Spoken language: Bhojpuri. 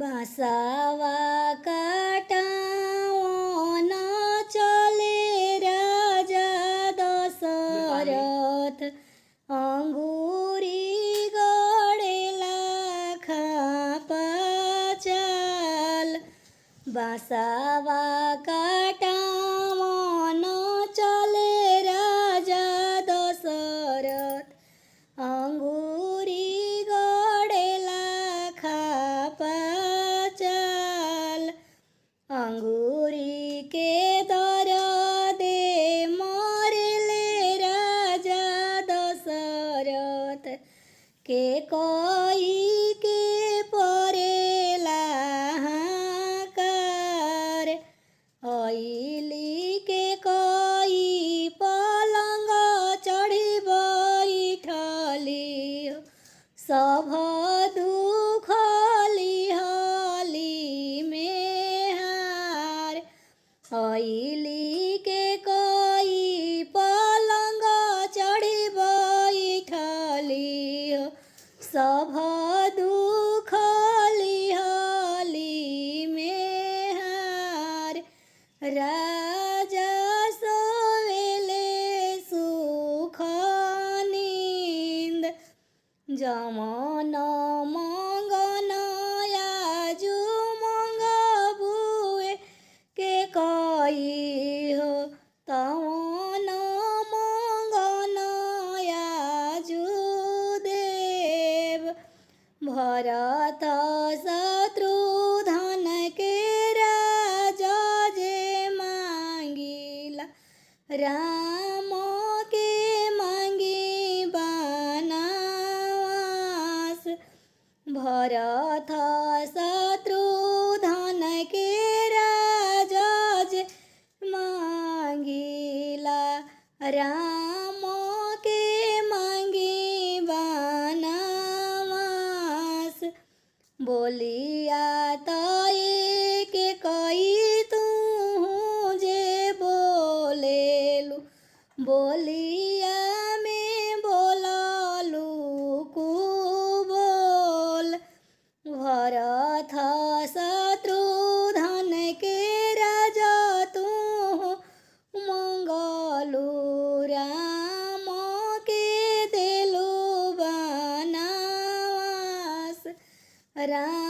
बासावा काटावन चले राजा दशरथ अंगूरी गड़ेला खापा चाल। बासावा काटावन चले राजा दशरथ अंगूरी गड़ेला खापा चाल। अंगूरी के दरदे मरले राजा दशरथ के कोई के परेला हाकार। अइली के कोई पलंग चढ़ी बैठली सभ दुख लिहली मेहार। अइली के कोई पलंग चढ़ी बैठली सभ दुख लिहली मेहार। राजा सोवेले सुख नींद जमन मंगन आजु मंगबुए के कई हो तवन मंगन आजु देव। भरत शत्रुधन के राजा जे मांगिला राम के मांगी बनावास। भरत शत्रुधन के राजा जे मांगिला राम के मांगी बनावास। बोलिया तय के कई तू जे बोलेलू बोलिया में बोललू कु बोल। भरत शत्रुधन के राजा तू मंगलू राम के देलू बनावास। राम